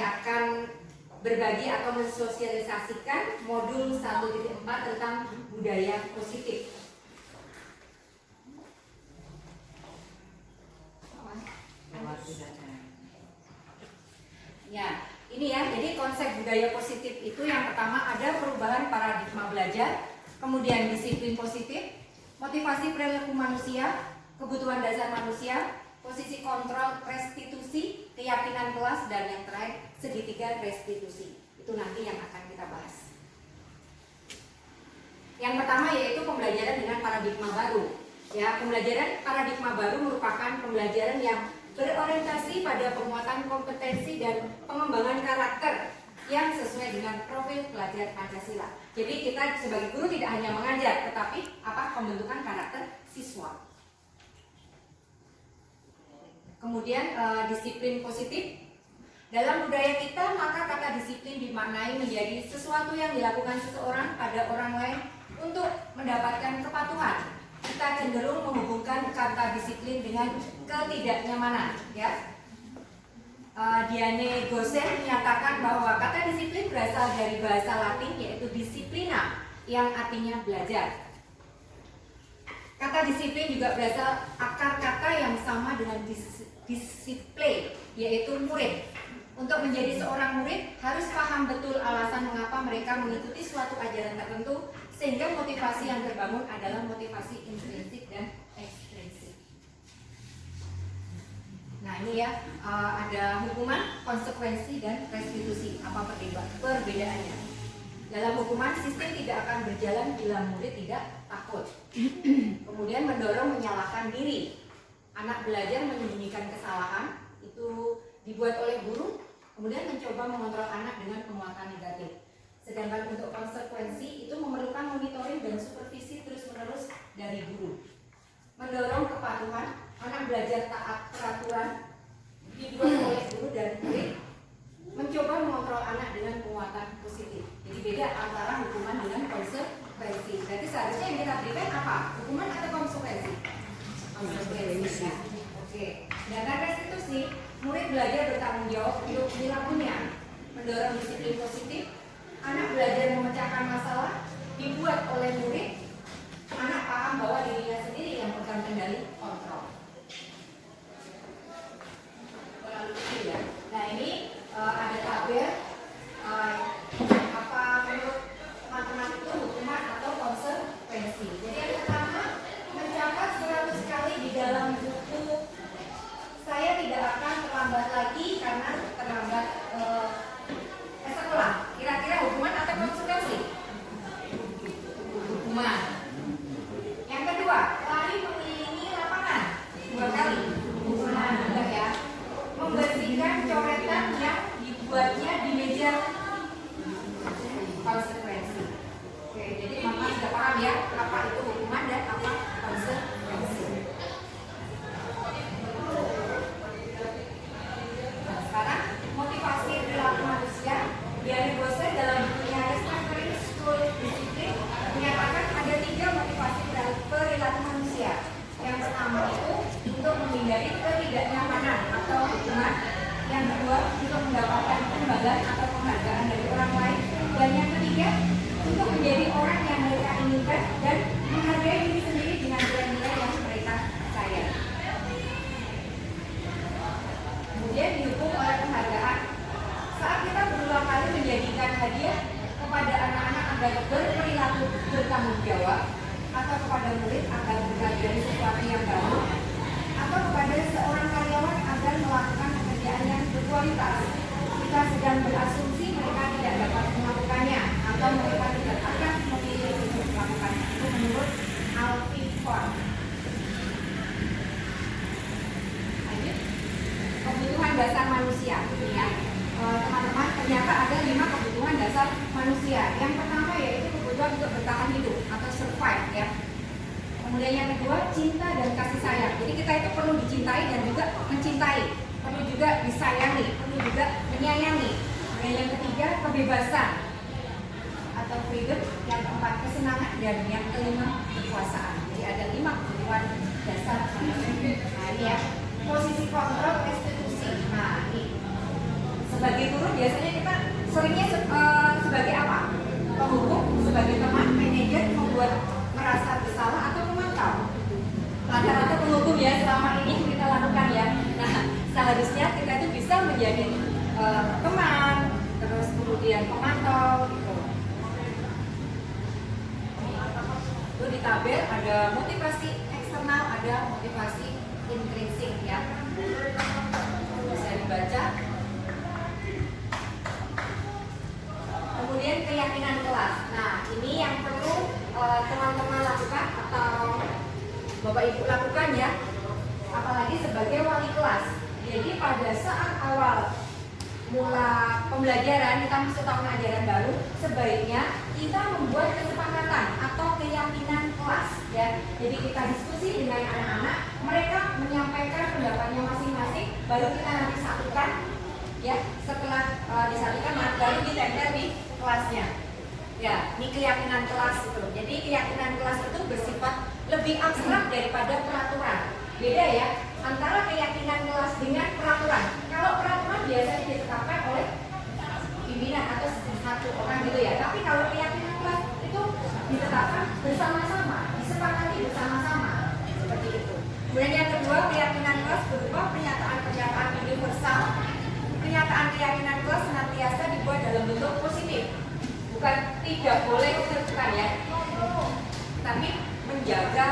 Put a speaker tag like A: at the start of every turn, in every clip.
A: akan berbagi atau mensosialisasikan modul 1.4 tentang budaya positif. Ya, ini ya, jadi konsep budaya positif itu yang pertama ada perubahan paradigma belajar, kemudian disiplin positif, motivasi perilaku manusia, kebutuhan dasar manusia, posisi kontrol restitusi, keyakinan kelas, dan yang terakhir segitiga restitusi. Itu nanti yang akan kita bahas. Yang pertama yaitu pembelajaran dengan paradigma baru. Ya, pembelajaran paradigma baru merupakan pembelajaran yang berorientasi pada penguatan kompetensi dan pengembangan karakter yang sesuai dengan profil pelajar Pancasila. Jadi kita sebagai guru tidak hanya mengajar, tetapi pembentukan karakter siswa. Kemudian disiplin positif. Dalam budaya kita, maka kata disiplin dimaknai menjadi sesuatu yang dilakukan seseorang pada orang lain untuk mendapatkan kepatuhan. Kita cenderung menghubungkan kata disiplin dengan ketidaknyamanan, ya. Diane Gosen menyatakan bahwa kata disiplin berasal dari bahasa Latin yaitu disciplina yang artinya belajar. Kata disiplin juga berasal akar kata yang sama dengan disiplin yaitu murid. Untuk menjadi seorang murid harus paham betul alasan mengapa mereka mengikuti suatu ajaran tertentu, sehingga motivasi yang terbangun adalah motivasi intrinsik dan ekstrinsik. Nah ini ya, ada hukuman, konsekuensi, dan restitusi. Apa perbedaannya? Dalam hukuman, sistem tidak akan berjalan bila murid tidak takut. Kemudian mendorong menyalahkan diri. Anak belajar menyembunyikan kesalahan, itu dibuat oleh guru, kemudian mencoba mengontrol anak dengan penguatan negatif. Sedangkan untuk konsekuensi itu memerlukan monitoring dan supervisi terus-menerus dari guru. Mendorong kepatuhan, anak belajar taat peraturan dibuat oleh guru dan murid. Mencoba mengontrol anak dengan penguatan positif. Jadi beda antara hukuman dengan konsekuensi. Berarti seharusnya yang kita berikan apa? Hukuman atau konsekuensi? Konsekuensi. Oke. Sedangkan restitusi, murid belajar bertanggung jawab untuk perilakunya. Mendorong disiplin positif. Anak belajar memecahkan masalah dibuat oleh murid. Anak paham bahwa dirinya sendiri yang pegang kendali kontrol. Ya. Nah ini ada tabel apa menurut teman-teman itu hukuman atau konsekuensi. Jadi yang pertama mencatat 100 kali di dalam buku. Saya tidak akan terlambat lagi karena terlambat sekolah. Kira-kira hukuman atau konsekuensi? Hukuman. Yang kedua, lari mengelilingi lapangan 2 kali. Hukuman, enggak ya? Membersihkan coretan yang dibuatnya di meja, konsekuensi. Oke, jadi Mama sudah paham ya apa itu hukuman dan apa konsekuensi. Nah, sekarang motivasi perilaku manusia. Diane Gosen dalam bukunya Restructuring School Discipline menyatakan ada 3 motivasi perilaku manusia. Yang pertama itu untuk menghindari ketidaknyamanan atau hukuman. Yang kedua untuk mendapatkan kebanggaan atau penghargaan dari orang lain. Dan yang ketiga untuk menjadi orang yang mereka inginkan dan menghargai diri sendiri dengan nilai-nilai yang mereka percaya. Kemudian dihukum oleh penghargaan. Saat kita berulang kali menjadikan hadiah kepada anak-anak agar berperilaku bertanggung jawab, atau kepada murid agar mempelajari sesuatu yang baru, atau kepada seorang karyawan agar melakukan pekerjaan yang berkualitas, kita sedang berasumsi mereka tidak dapat melakukannya atau mereka tidak akan memilih untuk melakukan itu menurut Alford. Lanjut, kebutuhan dasar manusia. Ya. Teman-teman, ternyata ada 5 kebutuhan dasar manusia. Yang pertama yaitu kebutuhan untuk bertahan hidup atau survive, ya. Kemudian yang kedua, cinta dan kasih sayang. Jadi kita itu perlu dicintai dan juga mencintai, perlu juga disayangi, perlu juga menyayangi. Dan yang ketiga, kebebasan atau freedom. Yang keempat, kesenangan. Dan yang kelima, kekuasaan. Jadi ada 5 kebutuhan dasar manusia. Nah ini ya, posisi kontrol restitusi. Nah ini sebagai guru biasanya kita seringnya sebagai apa? Penghukum, sebagai teman, manajer, membuat merasa bersalah atau memantau. Rata-rata penghukum ya selama ini kita lakukan ya. Nah, seharusnya kita itu bisa menjadi teman, terus kemudian pemantau gitu. Itu di tabel ada motivasi eksternal, ada motivasi intrinsik ya. Bisa dibaca. Kemudian keyakinan kelas. Nah, ini yang perlu teman-teman lakukan atau Bapak Ibu lakukan ya. Apalagi sebagai wali kelas. Jadi pada saat awal mula pembelajaran, kita masuk tahun ajaran baru, sebaiknya kita membuat kesepakatan atau keyakinan kelas ya. Jadi kita diskusi dengan anak-anak, mereka menyampaikan pendapatnya masing-masing, baru kita nanti satukan ya. Setelah disatukan baru ditempel di kelasnya ya. Ini keyakinan kelas itu. Jadi keyakinan kelas itu bersifat lebih abstrak daripada peraturan. Beda ya antara keyakinan kelas dengan peraturan. Kalau peraturan biasanya ditetapkan oleh pimpinan atau satu orang gitu ya. Tapi kalau keyakinan kelas itu ditetapkan bersama-sama, disepakati bersama-sama seperti itu. Kemudian yang kedua, keyakinan kelas berupa pernyataan-pernyataan universal. Pernyataan keyakinan kelas senantiasa dibuat dalam bentuk positif. Bukan tidak boleh bukan ya. Tapi menjaga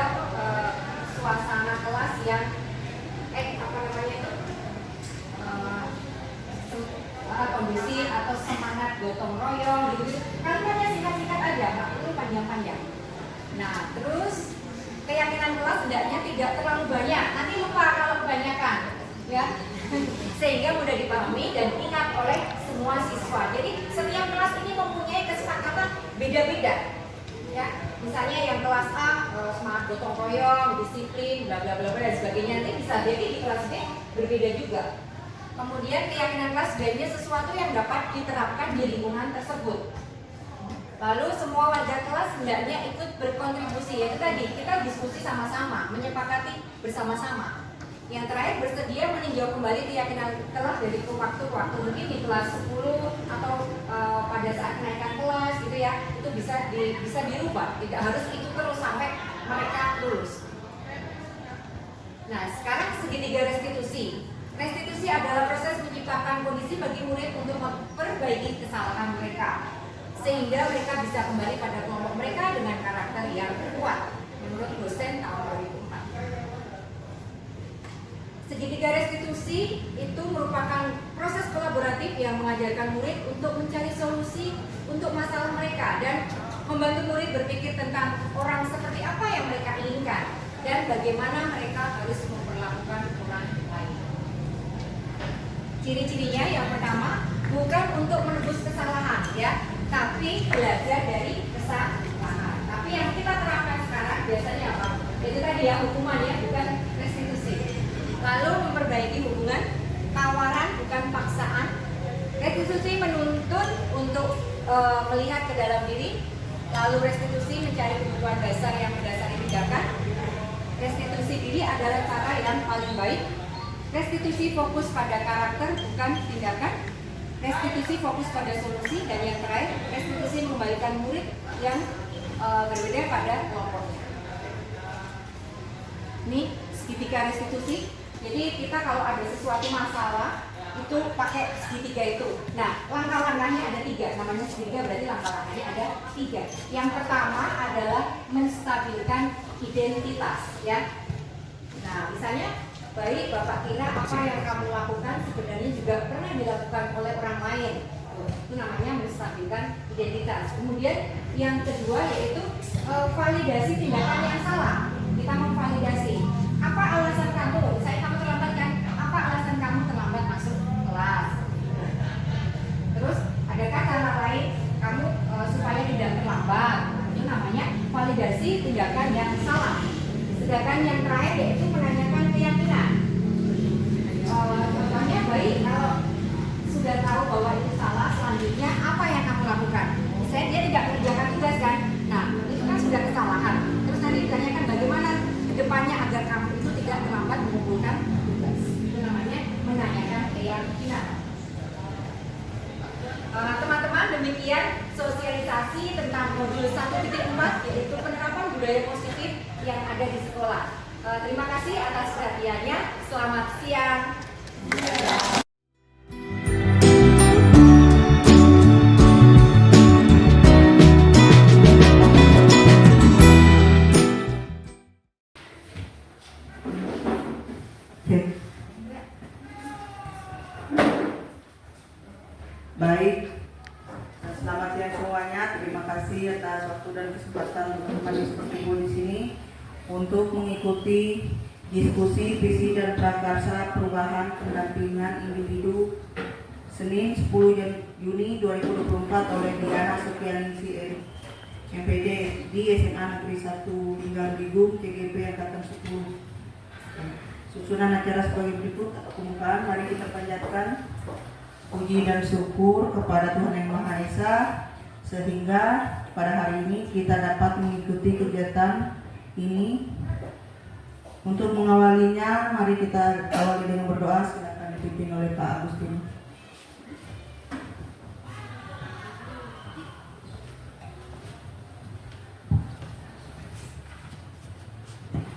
A: suasana kelas yang kondisi atau semangat gotong royong gitu. Kalimatnya singkat-singkat aja, nggak perlu panjang-panjang. Nah, terus keyakinan kelas hendaknya tidak terlalu banyak. Nanti lupa kalau kebanyakan, ya. Sehingga mudah dipahami dan ingat oleh semua siswa. Jadi setiap kelas ini mempunyai kesepakatan beda-beda. Ya, misalnya yang kelas A semangat gotong royong, disiplin, bla bla bla dan sebagainya. Nanti bisa jadi di kelas B berbeda juga. Kemudian keyakinan kelas sebenarnya sesuatu yang dapat diterapkan di lingkungan tersebut. Lalu semua warga kelas hendaknya ikut berkontribusi. Yaitu tadi kita diskusi sama-sama, menyepakati bersama-sama. Yang terakhir bersedia meninjau kembali keyakinan kelas dari waktu ke waktu, mungkin di kelas 10 atau pada saat kenaikan kelas gitu ya. Itu bisa dirubah, tidak harus itu terus sampai mereka lulus. Nah, sekarang segitiga restitusi. Restitusi adalah proses menciptakan kondisi bagi murid untuk memperbaiki kesalahan mereka, sehingga mereka bisa kembali pada kelompok mereka dengan karakter yang kuat, menurut dosen tahun 2004. Segitiga restitusi itu merupakan proses kolaboratif yang mengajarkan murid untuk mencari solusi untuk masalah mereka dan membantu murid berpikir tentang orang seperti apa yang mereka inginkan dan bagaimana mereka harus memperlakukan orang lain. Ciri-cirinya yang pertama, bukan untuk menebus kesalahan ya, tapi belajar dari kesalahan. Tapi yang kita terapkan sekarang biasanya apa? Itu tadi ya, hukuman ya, bukan restitusi. Lalu memperbaiki hubungan, tawaran bukan paksaan. Restitusi menuntut untuk melihat ke dalam diri. Lalu restitusi mencari kebutuhan dasar yang mendasari tindakan. Restitusi diri adalah cara yang paling baik. Restitusi fokus pada karakter bukan tindakan. Restitusi fokus pada solusi. Dan yang terakhir, restitusi mengembalikan murid yang berbeda pada kelompoknya. Ini segitiga restitusi. Jadi kita kalau ada sesuatu masalah itu pakai segitiga itu. Nah, langkah-langkahnya ada 3. Namanya segitiga berarti langkah-langkahnya ada 3. Yang pertama adalah menstabilkan identitas ya. Nah, misalnya baik Bapak kira apa yang kamu lakukan sebenarnya juga pernah dilakukan oleh orang lain. Itu namanya menstabilkan identitas. Kemudian yang kedua yaitu validasi tindakan yang salah. Kita memvalidasi apa alasan kamu, misalnya kamu terlambat kan, apa alasan kamu terlambat masuk kelas. Terus adakah cara lain kamu supaya tidak terlambat. Itu namanya validasi tindakan yang salah. Sedangkan yang terakhir yaitu menanyakan keyakinan. Contohnya baik, kalau sudah tahu bahwa itu salah, selanjutnya apa yang kamu lakukan? Misalnya dia tidak mengerjakan tugas kan, nah itu kan sudah kesalahan. Terus nanti ditanyakan bagaimana kedepannya agar kamu itu tidak terlambat mengumpulkan tugas. Itu namanya menanyakan keyakinan. demikian sosialisasi tentang modul 1.4 yaitu penerapan budaya positif yang ada di sekolah. Terima kasih atas perhatiannya. Selamat siang.
B: Baik, selamat siang semuanya. Terima kasih atas waktu dan kesempatan teman-teman yang berkumpul di sini untuk mengikuti diskusi visi dan prakarsa perubahan pendampingan individu Senin 10 Juni 2024 oleh Diana Sofianingsi MPD di SMA Negeri 1 Linggang Bigung CGP Angkatan 10. Susunan acara sebagai berikut atau pembukaan. Mari kita panjatkan puji dan syukur kepada Tuhan Yang Maha Esa sehingga pada hari ini kita dapat mengikuti kegiatan ini. Untuk mengawalinya, mari kita awali dengan berdoa. Silakan dipimpin oleh Pak Agustin.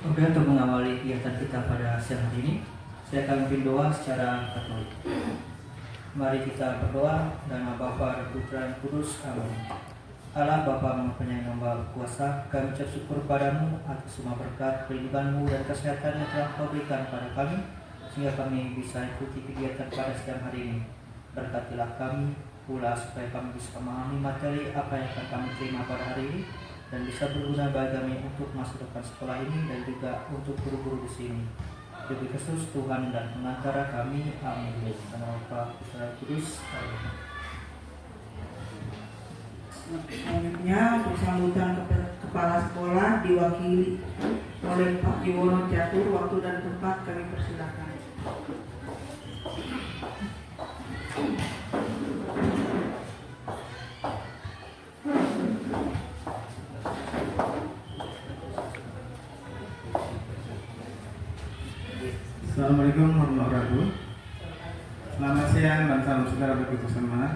C: Oke, untuk mengawali kegiatan kita pada siang hari ini, saya akan memimpin doa secara Katolik. Mari kita berdoa. Nama Bapa dan Putra dan Kudus. Amin. Allah Bapa Maha Penyayang Maha Kuasa, kami ucap syukur padamu atas semua berkat, perlindunganmu dan kesehatan yang telah kau berikan pada kami, sehingga kami bisa ikuti kegiatan pada siang hari ini. Berkatilah kami pula supaya kami bisa memahami materi apa yang akan kami terima pada hari ini dan bisa berguna bagi kami untuk masa depan sekolah ini dan juga untuk guru-guru di sini. Demi Kristus Tuhan dan pengantara kami. Amin. Nama Bapa, Putra, dan Kudus. Amin.
B: Selanjutnya untuk sambutan kepala sekolah diwakili oleh Pak Yuwono Catur. Waktu dan tempat kami persilakan.
D: Assalamualaikum warahmatullahi wabarakatuh. Selamat siang dan salam sejahtera bagi kita semua.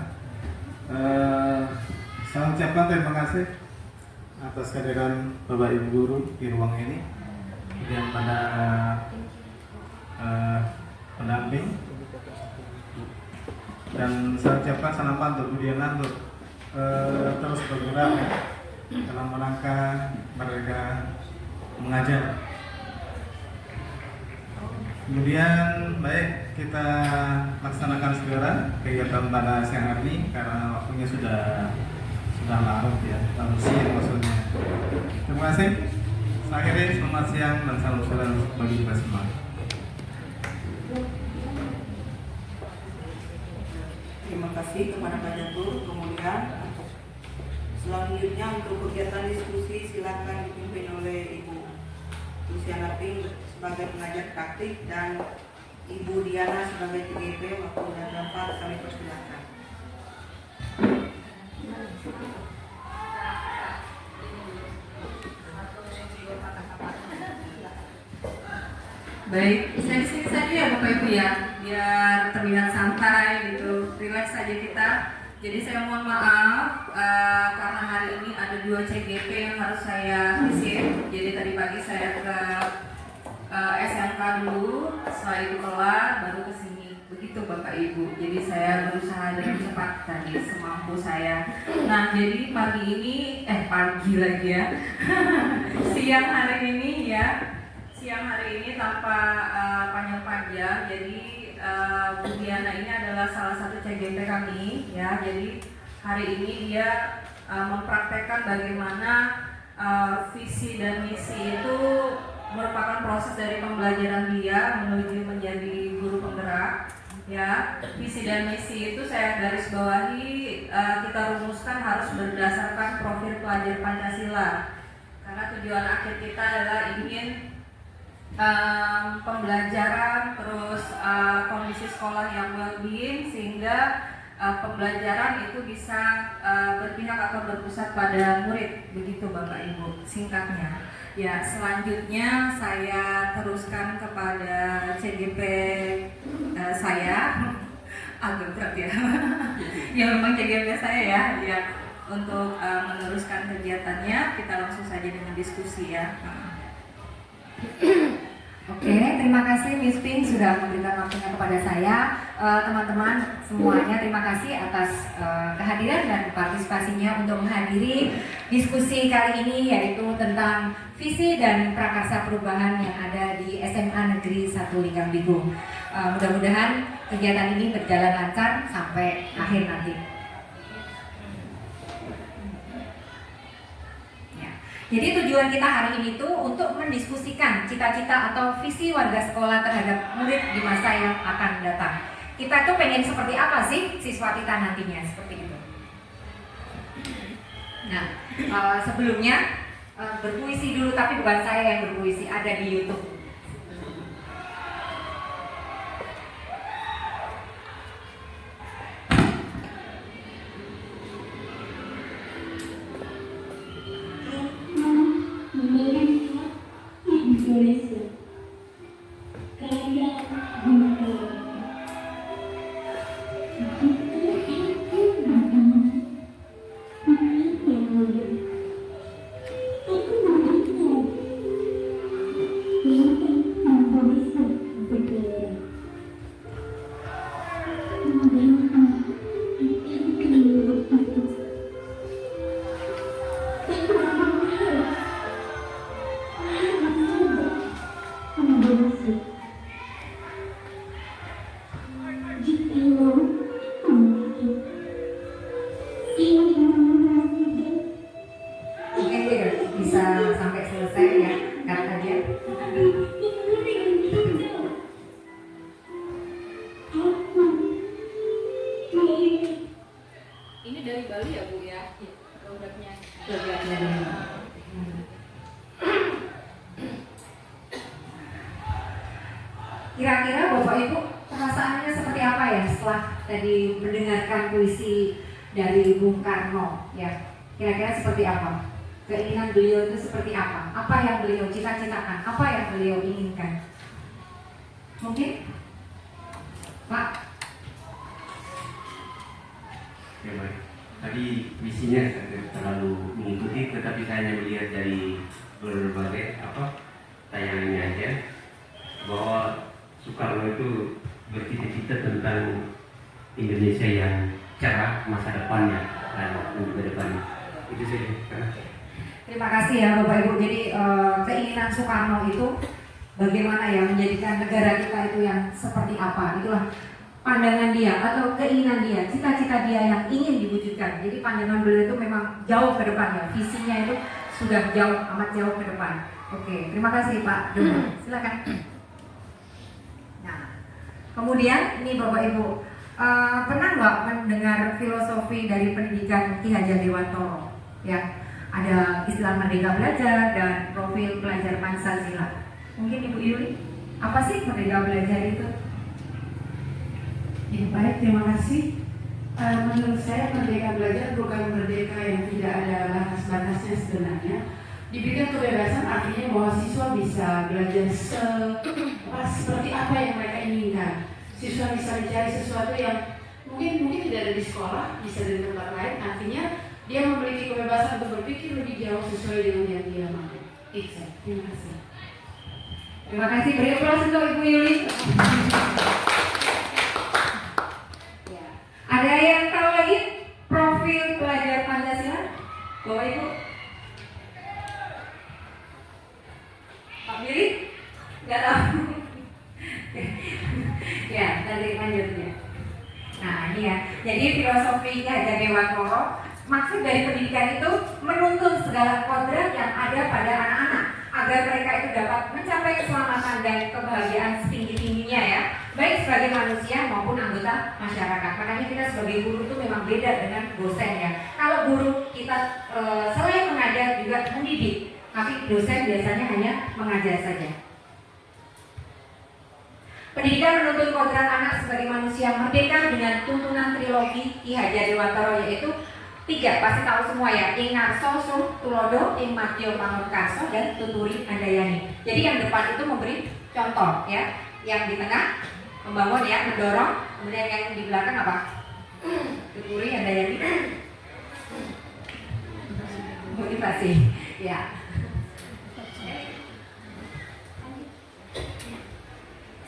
D: Saya ucapkan terima kasih atas kehadiran Bapak Ibu Guru di ruang ini, kemudian pada pendamping, dan saya ucapkan selamat untuk Bu Diana untuk terus bergerak ya, dalam rangka mereka mengajar. Kemudian baik, kita laksanakan segera kegiatan pada siang hari ini karena waktunya sudah larut ya, larut siang maksudnya. Terima kasih. Saya akhiri, selamat siang dan salam sejahtera bagi kita semua.
B: Terima kasih kepada Pak Catur. Kemudian selanjutnya untuk kegiatan diskusi silakan dipimpin oleh Ibu Luciana Ping sebagai pengajar praktik dan Ibu Diana sebagai TGP. Waktu dan tempat kami persilakan.
E: Baik, saya di sini saja ya Bapak Ibu ya, biar terlihat santai gitu, relax saja kita. Jadi saya mohon maaf karena hari ini ada 2 CGP yang harus saya visit. Jadi tadi pagi saya ke SMK dulu, setelah itu kelar baru ke sini. Begitu Bapak Ibu. Jadi saya berusaha dengan cepat tadi semampu saya. Nah, jadi pagi ini pagi lagi ya. Siang hari ini tanpa panjang-panjang. Jadi Bu Diana ini adalah salah satu CGP kami ya. Jadi hari ini dia mempraktekkan bagaimana visi dan misi itu merupakan proses dari pembelajaran dia menuju menjadi guru penggerak ya. Visi dan misi itu saya garis bawahi, kita rumuskan harus berdasarkan profil pelajar Pancasila karena tujuan akhir kita adalah ingin pembelajaran terus kondisi sekolah yang well-being sehingga pembelajaran itu bisa berpihak atau berpusat pada murid. Begitu Bapak Ibu singkatnya. Ya, selanjutnya saya teruskan kepada CGP saya agak berat ya. Ya memang CGMP saya ya, ya untuk meneruskan kegiatannya kita langsung saja dengan diskusi ya.
A: Oke, terima kasih Miss Pink sudah memberikan waktunya kepada saya. Teman-teman semuanya, terima kasih atas kehadiran dan partisipasinya untuk menghadiri diskusi kali ini, yaitu tentang visi dan prakarsa perubahan yang ada di SMA Negeri 1 Linggang Bigung. Mudah-mudahan kegiatan ini berjalan lancar sampai akhir nanti. Jadi tujuan kita hari ini tuh untuk mendiskusikan cita-cita atau visi warga sekolah terhadap murid di masa yang akan datang. Kita tuh pengen seperti apa sih siswa kita nantinya, seperti itu. Nah, sebelumnya berpuisi dulu, tapi bukan saya yang berpuisi, ada di YouTube. Kira-kira Bapak Ibu perasaannya seperti apa ya setelah tadi mendengarkan puisi dari Bung Karno ya? Kira-kira seperti apa? Keinginan beliau itu seperti apa? Apa yang beliau cita-citakan? Apa yang beliau inginkan? Mungkin Pak?
F: Ya baik. Tadi visinya saya terlalu mengikuti, tetapi saya hanya melihat dari berbagai tayangannya aja bahwa Soekarno itu bercita-cita tentang Indonesia yang cerah masa depannya dan ke depannya. Itu saja.
A: Terima kasih ya Bapak Ibu. Jadi keinginan Soekarno itu bagaimana ya menjadikan negara kita itu yang seperti apa? Itulah pandangan dia atau keinginan dia, cita-cita dia yang ingin diwujudkan. Jadi pandangan beliau itu memang jauh ke depan ya. Visinya itu sudah jauh, amat jauh ke depan. Oke, terima kasih Pak Dono. Silakan. Kemudian ini Bapak Ibu, pernah nggak mendengar filosofi dari pendidikan Ki Hajar Dewantoro? Ya, ada istilah Merdeka Belajar dan profil pelajar Pancasila. Mungkin Ibu Yuli, apa sih Merdeka Belajar itu?
G: Ya, baik, terima kasih. Menurut saya Merdeka Belajar bukan merdeka yang tidak ada batas-batasnya sebenarnya. Diberikan kebebasan artinya bahwa siswa bisa belajar seperti apa yang mereka inginkan. Siswa bisa mencari sesuatu yang mungkin tidak ada di sekolah, bisa dari tempat lain. Artinya dia memiliki kebebasan untuk berpikir lebih jauh sesuai dengan yang dia mau. Itu. Terima kasih.
A: Terima kasih. Beri aplaus untuk Ibu Yuli. Ya. Ada yang tahu lagi profil pelajar Pancasila? Bapak Ibu? Pak Billy? Nggak tahu. Ya, tadi lanjutnya. Nah, ini ya. Jadi filosofi Ki Hajar Dewantoro, maksud dari pendidikan itu menuntun segala kodrat yang ada pada anak-anak agar mereka itu dapat mencapai keselamatan dan kebahagiaan setinggi-tingginya ya, baik sebagai manusia maupun anggota masyarakat. Makanya kita sebagai guru itu memang beda dengan dosen ya. Kalau guru kita selain mengajar juga mendidik, tapi dosen biasanya hanya mengajar saja. Pendidikan menuntun kodrat anak sebagai manusia merdeka dengan tuntunan trilogi Ki Hajar Dewantoro, yaitu 3, pasti tahu semua ya, Ing Ngarso Sum Tulodo, Ing Madyo Pangurkarso, dan Tuturi Handayani. Jadi yang depan itu memberi contoh ya, yang di tengah membangun ya, mendorong, kemudian yang di belakang apa? Tuturi kasih. Ya.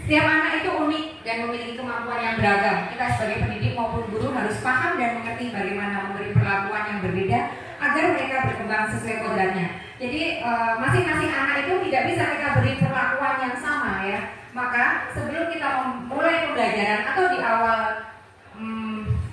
A: Setiap anak itu unik dan memiliki kemampuan yang beragam. Kita sebagai pendidik maupun guru harus paham dan mengerti bagaimana memberi perlakuan yang berbeda agar mereka berkembang sesuai kodratnya. Jadi masing-masing anak itu tidak bisa kita beri perlakuan yang sama ya. Maka sebelum kita memulai pembelajaran atau di awal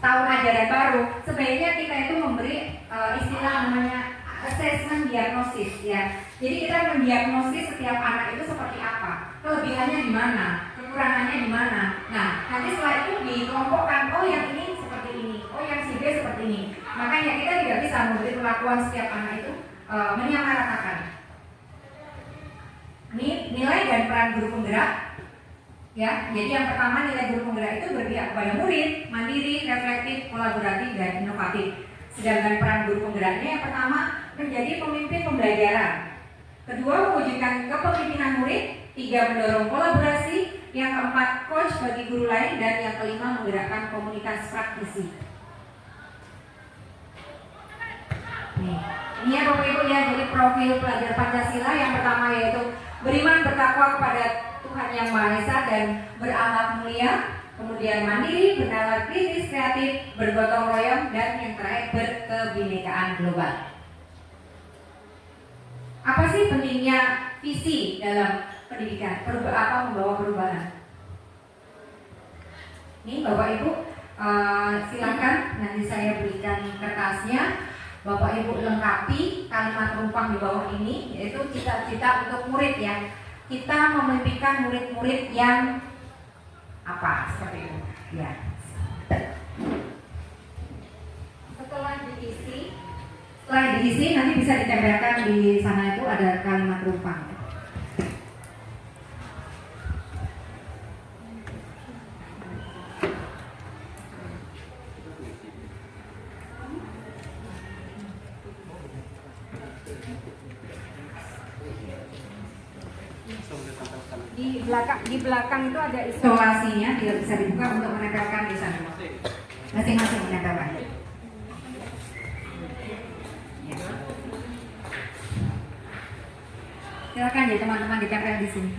A: tahun ajaran baru, sebaiknya kita itu memberi istilah namanya assessment diagnosis ya. Jadi kita mendiagnosis setiap anak itu seperti apa, kelebihannya di mana, kekurangannya di mana. Nah, nanti setelah itu dikelompokkan, oh yang ini seperti ini, oh yang si B seperti ini. Makanya kita tidak bisa memberi perlakuan setiap anak itu menyamaratakan. Ini nilai dan peran guru penggerak. Ya, jadi yang pertama nilai guru penggerak itu berpihak kepada murid, mandiri, reflektif, kolaboratif, dan inovatif. Sedangkan peran guru penggeraknya yang pertama menjadi pemimpin pembelajaran. Kedua, mewujudkan kepemimpinan murid. Tiga, mendorong kolaborasi. Yang keempat, coach bagi guru lain. Dan yang kelima, menggerakkan komunitas praktisi. Nih, ini ya Bapak Ibu ya, jadi profil pelajar Pancasila yang pertama yaitu beriman bertakwa kepada Tuhan Yang Maha Esa dan berakhlak mulia. Kemudian mandiri, bernalar kritis, kreatif, bergotong royong, dan yang terakhir berkebinekaan global. Apa sih pentingnya visi dalam pendidikan? Apa membawa perubahan? Nih Bapak Ibu, silakan nanti saya berikan kertasnya. Bapak Ibu lengkapi kalimat penumpang di bawah ini, yaitu cita-cita untuk murid ya. Kita memimpikan murid-murid yang apa seperti itu ya. Setelah diisi nanti bisa ditempelkan di sana, itu ada kalimat penumpang. Di belakang itu ada isolasinya, tidak bisa dibuka untuk menempelkan di sana. Masing-masing menempelkan. Ya. Silakan ya teman-teman ditempel di sini.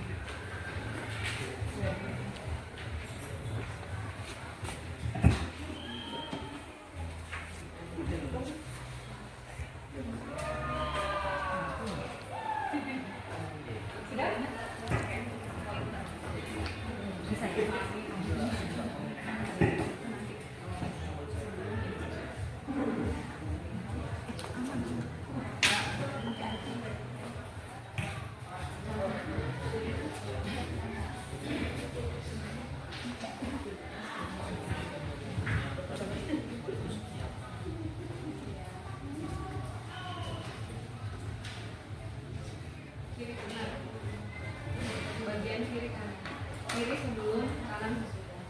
A: Kiri sebelum, kanan sesudah.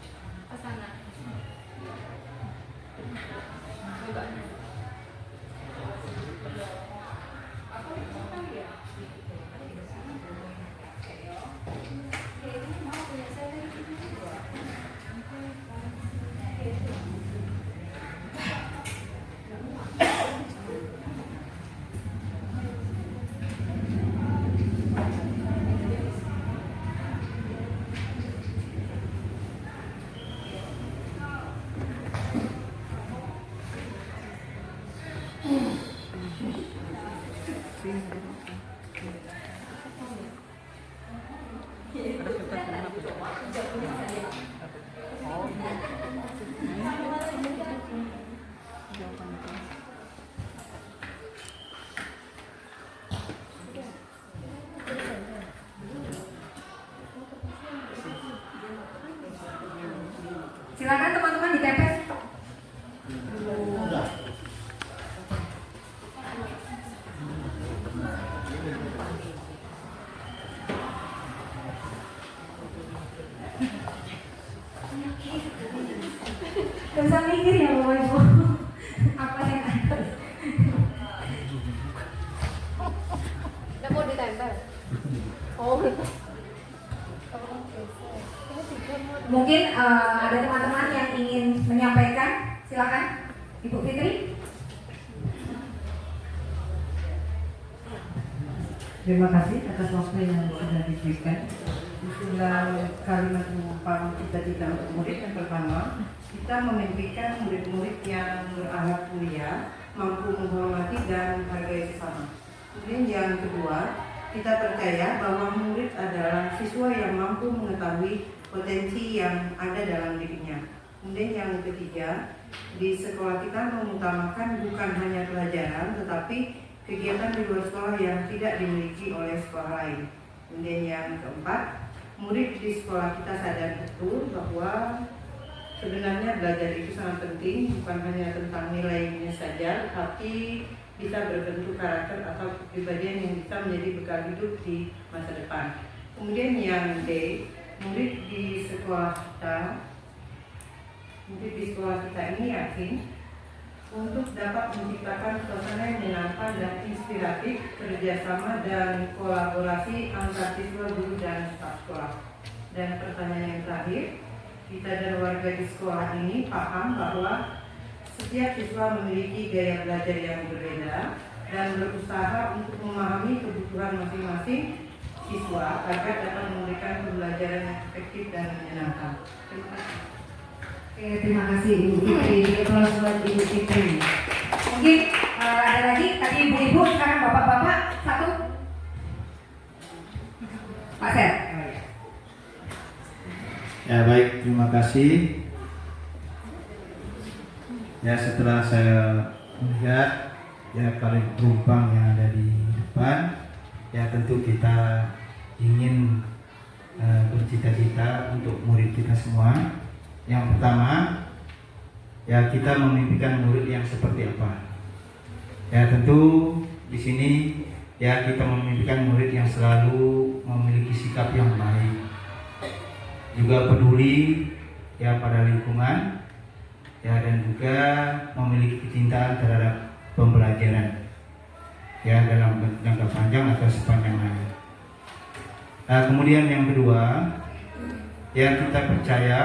A: Ke sana. Coba. Silakan teman-teman ditempel. Gak usah mikir ya Bapak Ibu. Apa yang ada? Udah mau ditempel? Oh. Mungkin ada teman-teman yang ingin menyampaikan, silakan Ibu Fitri.
H: Terima kasih atas waktu yang sudah diberikan. Usulan kalimat rupa cita-cita untuk murid yang pertama, kita memimpikan murid-murid yang berakhlak mulia, mampu menghormati dan menghargai sesama. Kemudian yang kedua, kita percaya bahwa murid adalah siswa yang mampu mengetahui potensi yang ada dalam dirinya. Kemudian yang ketiga, di sekolah kita mengutamakan bukan hanya pelajaran, tetapi kegiatan di luar sekolah yang tidak dimiliki oleh sekolah lain. Kemudian yang keempat, murid di sekolah kita sadar betul bahwa sebenarnya belajar itu sangat penting, bukan hanya tentang nilainya saja, tapi bisa berbentuk karakter atau kepribadian yang bisa menjadi bekal hidup di masa depan. Kemudian yang D, murid di sekolah kita ini yakin untuk dapat menciptakan suasana yang menyenangkan dan inspiratif, kerjasama dan kolaborasi antar siswa, guru, dan staf sekolah. Dan pertanyaan yang terakhir, kita dan warga di sekolah ini paham bahwa setiap siswa memiliki gaya belajar yang berbeda dan berusaha untuk memahami kebutuhan masing-masing siswa agar dapat memberikan pembelajaran yang efektif dan menyenangkan. Terima kasih.
A: Oke, terima kasih Ibu Fitri. Aplaus buat Ibu Fitri. Mungkin ada lagi, tadi ibu-ibu, sekarang bapak-bapak, satu. Pak Ser.
D: Ya baik, terima kasih. Ya setelah saya melihat ya kalimat penumpang yang ada di depan, ya tentu kita ingin bercita-cita untuk murid kita semua. Yang pertama, ya kita memimpikan murid yang seperti apa. Ya tentu di sini ya kita memimpikan murid yang selalu memiliki sikap yang baik, juga peduli ya pada lingkungan, ya dan juga memiliki kecintaan terhadap pembelajaran ya dalam jangka panjang atau sepanjang hari. Nah kemudian yang kedua, ya kita percaya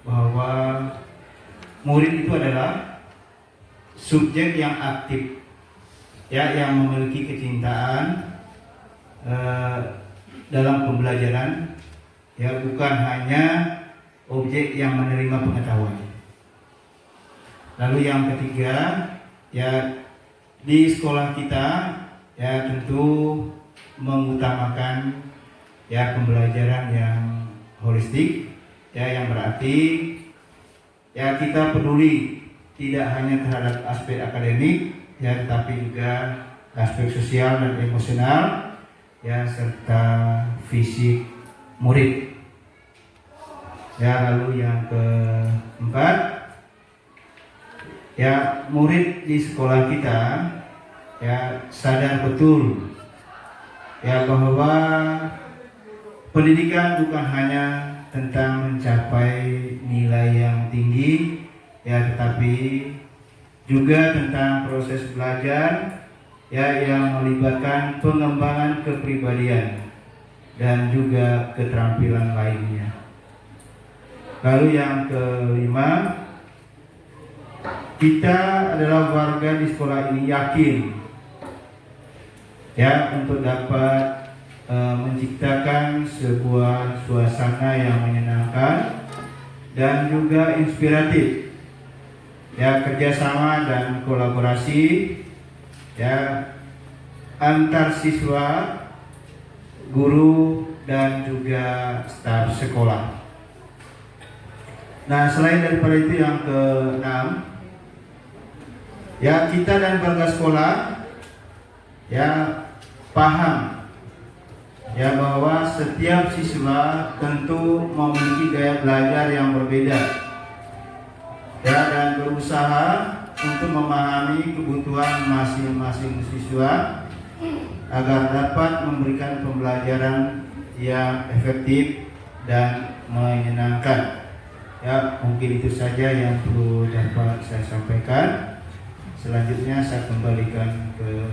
D: bahwa murid itu adalah subjek yang aktif ya yang memiliki kecintaan dalam pembelajaran, ya bukan hanya objek yang menerima pengetahuan. Lalu yang ketiga, ya di sekolah kita ya tentu mengutamakan ya pembelajaran yang holistik, ya yang berarti ya kita peduli tidak hanya terhadap aspek akademik ya tetapi juga aspek sosial dan emosional ya serta fisik murid. Ya lalu yang keempat, ya murid di sekolah kita ya sadar betul ya bahwa pendidikan bukan hanya tentang mencapai nilai yang tinggi ya tetapi juga tentang proses belajar ya yang melibatkan pengembangan kepribadian dan juga keterampilan lainnya. Lalu yang kelima, kita adalah warga di sekolah ini yakin ya untuk dapat menciptakan sebuah suasana yang menyenangkan dan juga inspiratif, ya kerjasama dan kolaborasi ya antar siswa, guru dan juga staf sekolah. Nah selain daripada itu yang keenam, ya kita dan warga sekolah ya paham ya bahwa setiap siswa tentu memiliki gaya belajar yang berbeda ya dan berusaha untuk memahami kebutuhan masing-masing siswa agar dapat memberikan pembelajaran yang efektif dan menyenangkan. Ya mungkin itu saja yang perlu dapat saya sampaikan. Selanjutnya saya kembalikan ke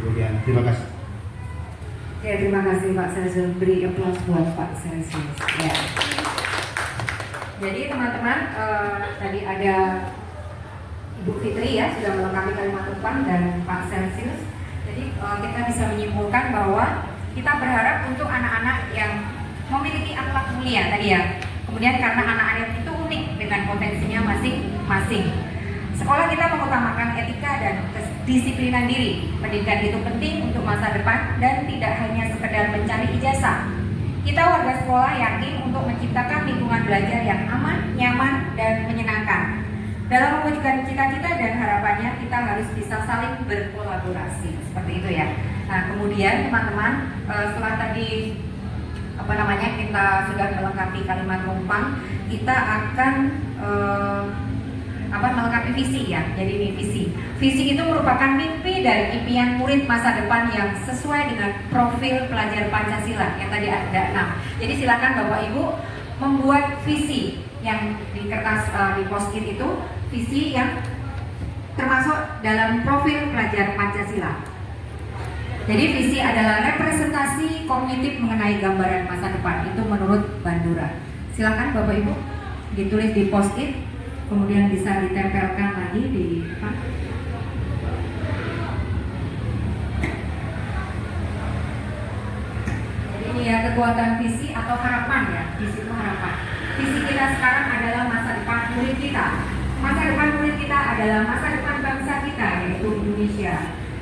D: Ibu Dian. Terima kasih.
A: Oke, terima kasih Pak Celsius. Beri aplaus buat Pak Celsius. Ya. Jadi teman-teman, tadi ada Ibu Fitri ya sudah melengkapi kalimat depan dan Pak Celsius. Jadi kita bisa menyimpulkan bahwa kita berharap untuk anak-anak yang memiliki akhlak mulia tadi ya. Kemudian karena anak-anak itu unik dengan potensinya masing-masing. Sekolah kita mengutamakan etika dan kedisiplinan diri. Pendidikan itu penting untuk masa depan dan tidak hanya sekedar mencari ijazah. Kita warga sekolah yakin untuk menciptakan lingkungan belajar yang aman, nyaman, dan menyenangkan. Dalam mewujudkan cita-cita dan harapannya, kita harus bisa saling berkolaborasi. Seperti itu ya. Nah, kemudian teman-teman, setelah tadi kita sudah melengkapi kalimat rumpang, kita akan melengkapi visi ya. Jadi ini visi. Visi itu merupakan mimpi dan impian murid masa depan yang sesuai dengan profil pelajar Pancasila yang tadi ada 6. Jadi silakan Bapak Ibu membuat visi yang di kertas di post-it itu, visi yang termasuk dalam profil pelajar Pancasila. Jadi visi adalah representasi kognitif mengenai gambaran masa depan, itu menurut Bandura. Silakan Bapak Ibu ditulis di post-it, kemudian bisa ditempelkan lagi di depan. Jadi ini ya kekuatan visi atau harapan ya, visi itu harapan. Visi kita sekarang adalah masa depan murid kita. Masa depan murid kita adalah masa depan bangsa kita, yaitu Indonesia.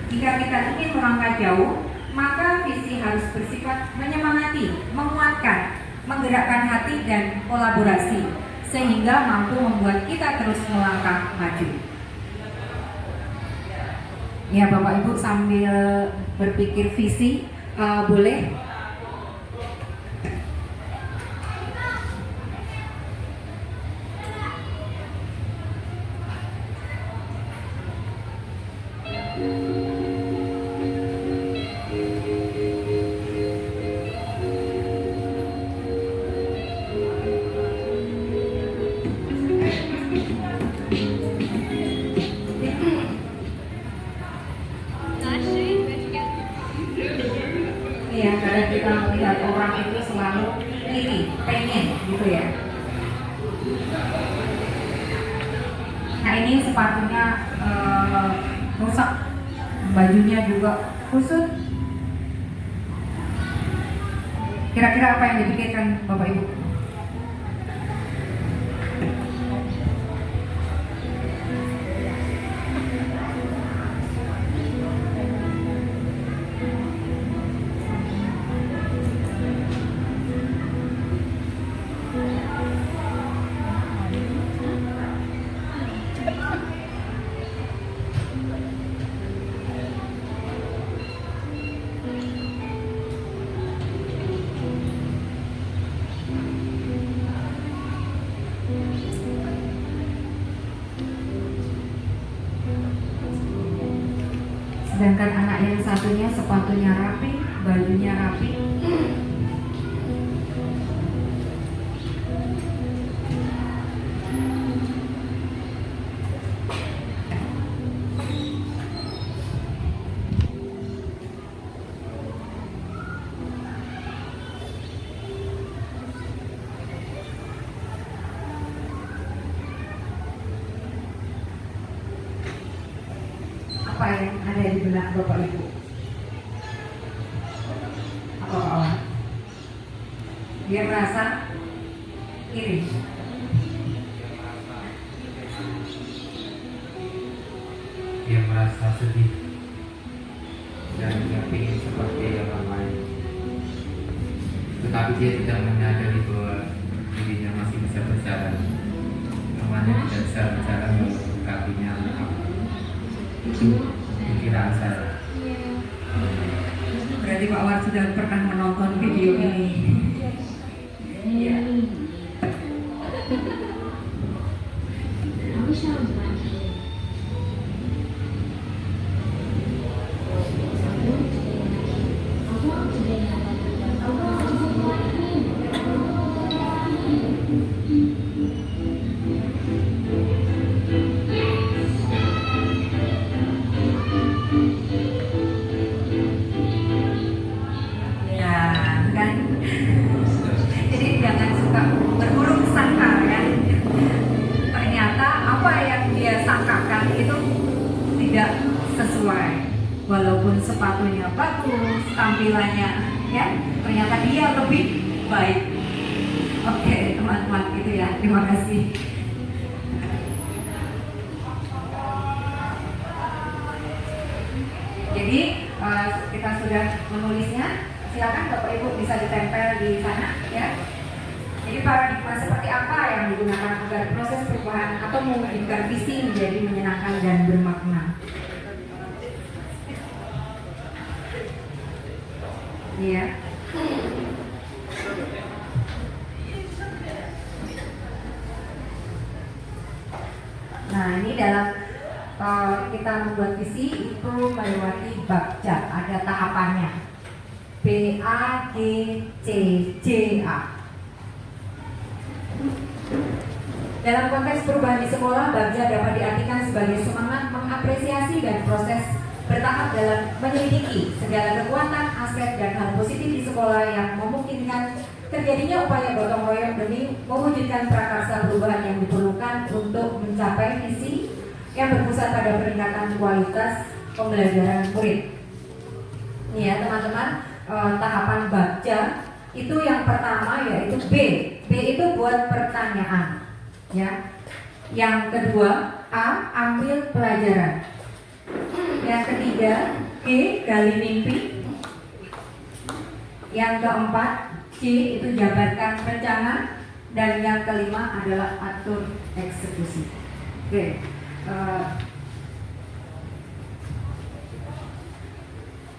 A: Jika kita ingin melangkah jauh, maka visi harus bersifat menyemangati, menguatkan, menggerakkan hati dan kolaborasi, sehingga mampu membuat kita terus melangkah maju. Ya Bapak Ibu sambil berpikir visi, boleh ya, kadang kita melihat orang itu selalu iri, pengen gitu ya. Nah ini sepatunya rusak, bajunya juga kusut. Kira-kira apa yang dipikirkan Bapak Ibu? Sedangkan anak yang satunya sepatunya rapi, bajunya rapi. Apa yang ada di benak Bapak Ibu? Apa kawan? Dia merasa iri.
F: Dia merasa sedih dan dia ingin seperti orang lain, tetapi dia tidak menyadari bahwa dirinya masih bisa berjalan. Namanya tidak bisa berjalan walaupun kakinya lengkap. Itu pikiran saya.
A: Berarti Pak War sudah pernah menonton video ini. Ya. Jadi jangan suka berburuk sangka ya. Ternyata apa yang dia sangkakan itu tidak sesuai. walaupun sepatunya bagus, tampilannya ya, ternyata dia lebih baik. Oke, teman-teman, gitu ya. Terima kasih. Jadi kita sudah menulisnya. Silakan Bapak Ibu bisa ditempel di sana ya. Jadi paradigma seperti apa yang digunakan agar proses perubahan atau mewujudkan visi menjadi menyenangkan dan bermakna. Iya. Nah, ini dalam kita membuat visi itu melewati BAGJA, ada tahapannya. B A G C J A. Dalam konteks perubahan di sekolah, BAGJA dapat diartikan sebagai semangat mengapresiasi dan proses bertahap dalam menyelidiki segala kekuatan, aspek, dan hal positif di sekolah yang memungkinkan terjadinya upaya gotong royong demi mewujudkan prakarsa perubahan yang diperlukan untuk mencapai visi yang berpusat pada peningkatan kualitas pembelajaran murid. Ini ya teman-teman, tahapan BAGJA itu yang pertama yaitu B. B itu buat pertanyaan, ya. Yang kedua A, ambil pelajaran. Yang ketiga G, gali mimpi. Yang keempat C itu jabarkan rencana. Dan yang kelima adalah atur eksekusi. Oke.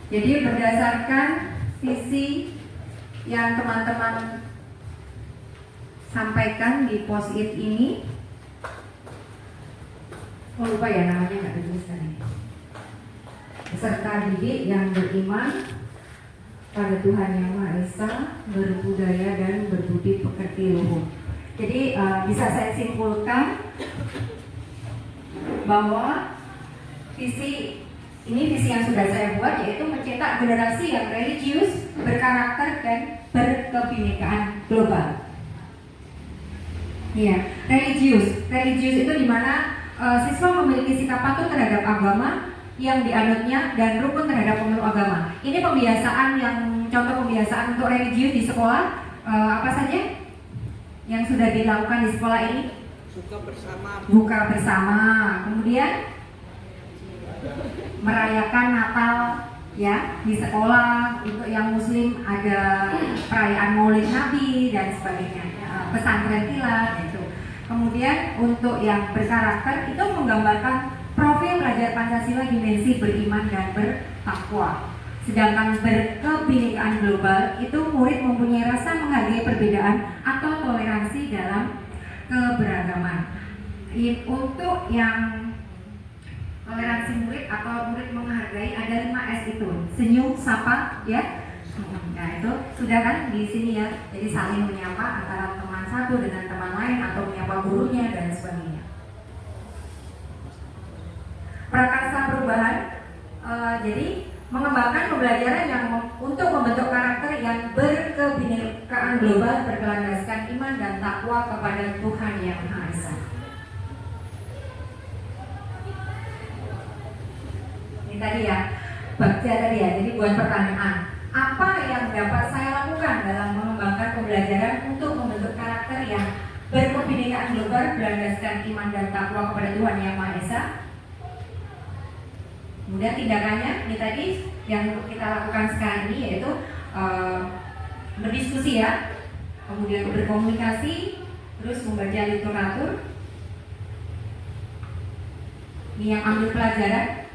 A: Jadi berdasarkan visi yang teman-teman sampaikan di post-it ini, lupa ya namanya, nggak dituliskan ini. Peserta didik yang beriman pada Tuhan Yang Maha Esa, berbudaya dan berbudi pekerti luhur. Jadi bisa saya simpulkan bahwa visi yang sudah saya buat yaitu mencetak generasi yang religius, berkarakter dan berkebinekaan global. Iya, religius itu dimana siswa memiliki sikap patuh terhadap agama yang dianutnya dan rukun terhadap pemeluk agama. Ini pembiasaan contoh pembiasaan untuk religius di sekolah apa saja yang sudah dilakukan di sekolah ini? Buka bersama, kemudian merayakan Natal ya di sekolah. Untuk yang Muslim ada perayaan Maulid Nabi dan sebagainya, pesantren kilat itu. Kemudian untuk yang berkarakter itu menggambarkan profil pelajar Pancasila dimensi beriman dan bertakwa. Sedangkan berkebinekaan global itu murid mempunyai rasa menghargai perbedaan atau toleransi dalam keberagaman. Untuk yang toleransi murid atau murid menghargai ada 5S itu, senyum, sapa, ya. Nah itu sudah kan di sini ya. Jadi saling menyapa antara teman satu dengan teman lain atau menyapa gurunya dan sebagainya. Prakarsa perubahan, jadi mengembangkan pembelajaran yang untuk membentuk karakter yang berkebinekaan global berlandaskan iman dan takwa kepada Tuhan Yang Maha Esa. Ini tadi ya, BAGJA tadi ya. Jadi buat pertanyaan, apa yang dapat saya lakukan dalam mengembangkan pembelajaran untuk membentuk karakter yang berkebinekaan global berlandaskan iman dan takwa kepada Tuhan Yang Maha Esa? Kemudian tindakannya ini tadi yang kita lakukan sekarang ini yaitu berdiskusi ya, kemudian berkomunikasi, terus membaca literatur. Ini yang ambil pelajaran.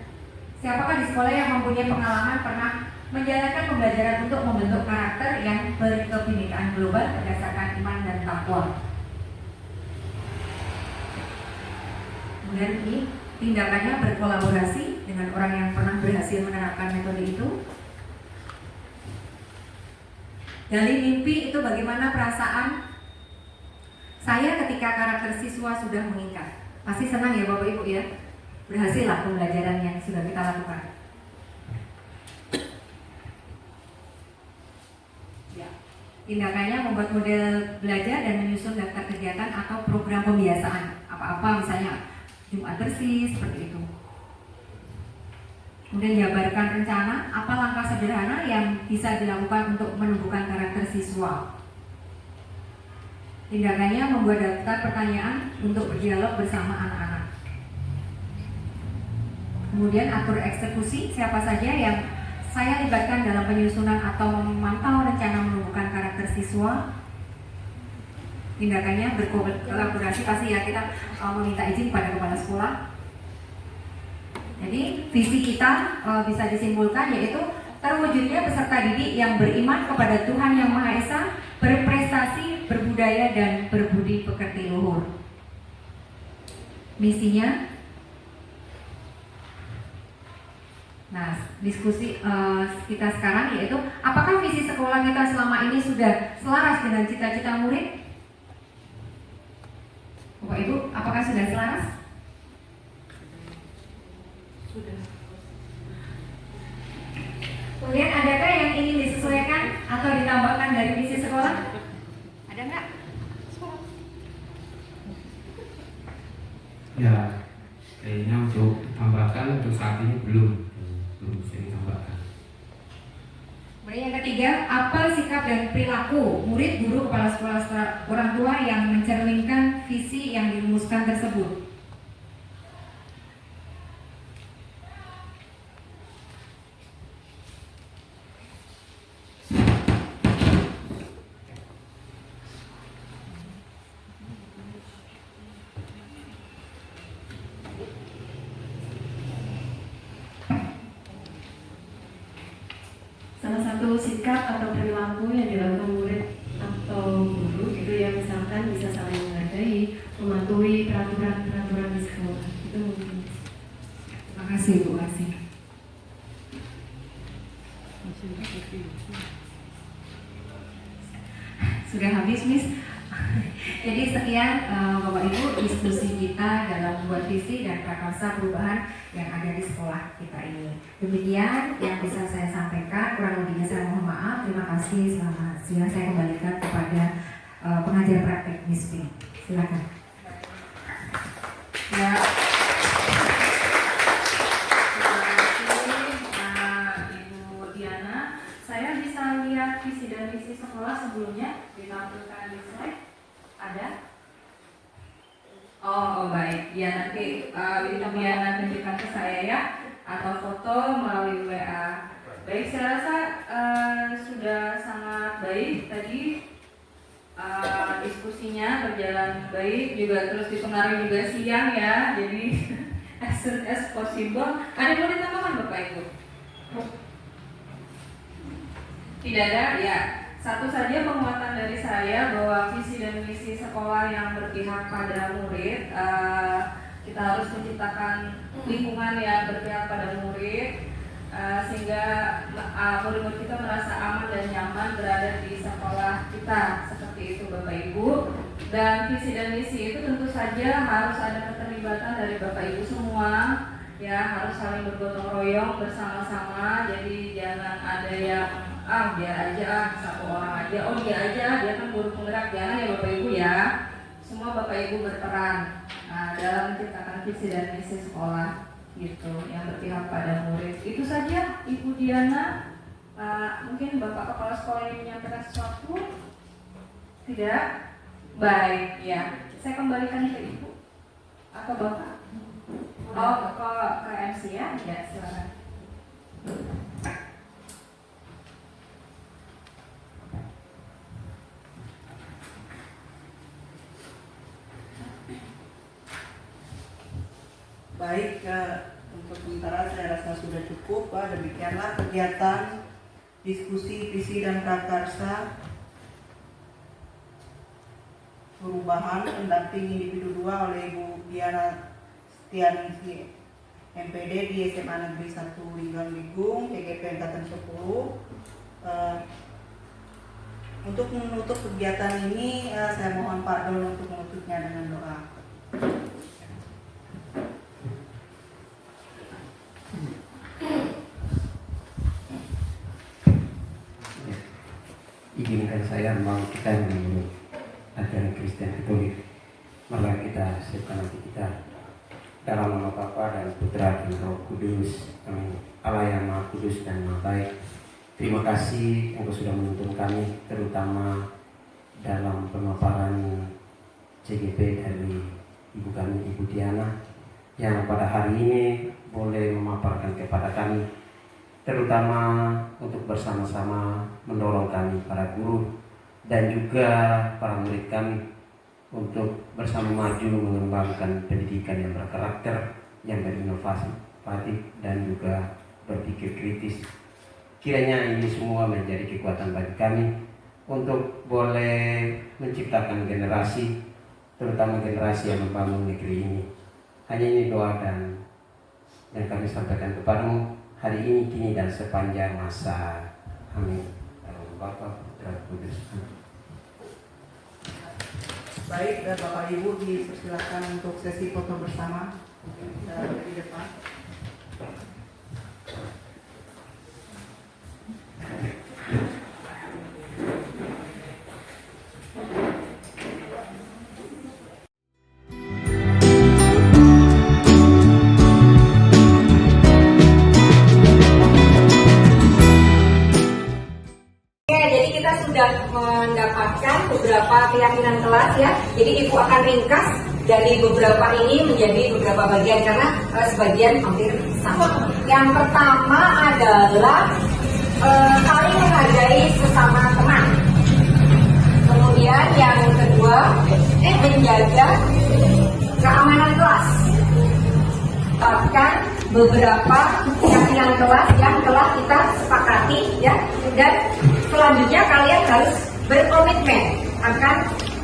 A: Siapakah di sekolah yang mempunyai pengalaman pernah menjalankan pembelajaran untuk membentuk karakter yang berkebinekaan global berdasarkan iman dan takwa? Kemudian ini tindakannya berkolaborasi dengan orang yang pernah berhasil menerapkan metode itu. Gali mimpi itu bagaimana perasaan saya ketika karakter siswa sudah meningkat. Pasti senang ya Bapak Ibu ya, berhasil lah pembelajaran yang sudah kita lakukan. Ya. Tindakannya membuat model belajar dan menyusun daftar kegiatan atau program pembiasaan. Apa-apa misalnya Jumat bersih seperti itu. Kemudian jabarkan rencana apa langkah sederhana yang bisa dilakukan untuk menumbuhkan karakter siswa. Tindakannya membuat daftar pertanyaan untuk berdialog bersama anak-anak. Kemudian atur eksekusi, siapa saja yang saya libatkan dalam penyusunan atau memantau rencana menumbuhkan karakter siswa. Tindakannya berkolaborasi, pasti ya kita meminta izin pada kepala sekolah. Jadi visi kita bisa disimpulkan yaitu terwujudnya peserta didik yang beriman kepada Tuhan Yang Maha Esa, berprestasi, berbudaya, dan berbudi pekerti luhur. Misinya, nah diskusi kita sekarang yaitu apakah visi sekolah kita selama ini sudah selaras dengan cita-cita murid? Bapak Ibu, apakah sudah selaras?
G: Sudah.
A: Kemudian adakah yang ingin disesuaikan atau ditambahkan dari visi sekolah? Ada nggak?
I: Ya, kayaknya untuk tambahkan untuk saat ini belum bisa ditambahkan.
A: Kemudian yang ketiga, apa sikap dan perilaku murid, guru, kepala sekolah, orang tua yang mencerminkan visi yang dirumuskan tersebut?
J: Salah satu sikap atau perilaku yang dilakukan murid atau guru itu ya misalkan bisa saling menghargai, mematuhi peraturan-peraturan di sekolah. Itu mungkin.
A: Terima kasih Bu Asih. Sudah habis Miss. Jadi sekian Bapak Ibu diskusi kita dalam membuat visi dan prakarsa perubahan yang ada di sekolah kita ini. Demikian yang bisa saya sampaikan, kurang lebihnya saya mohon maaf. Terima kasih, selamat siang. Saya kembalikan kepada pengajar praktek Miss P. Silakan.
E: Ya. Terima kasih Ibu Diana. Saya bisa lihat visi dan misi sekolah sebelumnya ditampilkan di slide. Ada? Oh baik. Ya nanti Ibu Diana tunjukkan ke saya ya, atau foto melalui WA. Baik, saya rasa sudah sangat baik tadi. Diskusinya berjalan baik, juga terus dipengaruhi juga siang ya, jadi as soon as possible. Ada yang mau ditambahkan Bapak Ibu? Tidak ada? Ya, satu saja penguatan dari saya bahwa visi dan misi sekolah yang berpihak pada murid, kita harus menciptakan lingkungan yang berpihak pada murid, sehingga murid-murid kita merasa aman dan nyaman berada di sekolah kita, seperti itu Bapak Ibu. Dan visi dan misi itu tentu saja harus ada keterlibatan dari Bapak Ibu semua, ya, harus saling bergotong royong bersama-sama. Jadi jangan ada yang biar aja satu orang aja, dia aja, dia kan guru penggerak, jangan ya Bapak Ibu ya. Semua Bapak Ibu berperan dalam menciptakan visi dan misi sekolah gitu, yang berpihak pada murid. Itu saja Ibu Diana. Mungkin Bapak Kepala Sekolah ingin menyampaikan sesuatu? Tidak? Baik, ya. Saya kembalikan ke Ibu atau Bapak? Oh, ke MC ya? Ya, silakan.
B: Baik, untuk sementara saya rasa sudah cukup. Demikianlah kegiatan diskusi visi dan prakarsa perubahan pendamping individu 2 oleh Ibu Diana Setianingsih MPD di SMA Negeri 1 Linggang Ligung, PGP Angkatan 10. Untuk menutup kegiatan ini, saya mohon Pak Dol untuk menutupnya dengan doa.
F: Izinkan saya membagikan menurut ajaran Kristen Katolik. Mari kita siapkan hati kita dalam nama Bapa dan dan Putra dan Roh Kudus. Amin. Allah yang Maha Kudus dan Maha Baik, terima kasih Engkau sudah menuntun kami, terutama dalam pemaparan CGP dari Ibu kami, Ibu Diana, yang pada hari ini boleh memaparkan kepada kami, terutama untuk bersama-sama mendorong kami, para guru dan juga para murid kami, untuk bersama maju mengembangkan pendidikan yang berkarakter, yang berinovasi, dan juga berpikir kritis. Kiranya ini semua menjadi kekuatan bagi kami untuk boleh menciptakan generasi, terutama generasi yang membangun negeri ini. Hanya ini doa dan kami sampaikan kepadamu hari ini, kini, dan sepanjang masa. Amin. Dalam Bapa, Putra, Kudus.
B: Baik, dan Bapak Ibu dipersilakan untuk sesi foto bersama di depan.
A: Kita sudah mendapatkan beberapa keyakinan kelas ya. Jadi Ibu akan ringkas dari beberapa ini menjadi beberapa bagian karena sebagian hampir sama. Yang pertama adalah saling menghargai sesama teman. Kemudian yang kedua menjaga keamanan kelas. Bahkan beberapa keyakinan kelas yang telah kita sepakati ya, dan selanjutnya kalian harus berkomitmen akan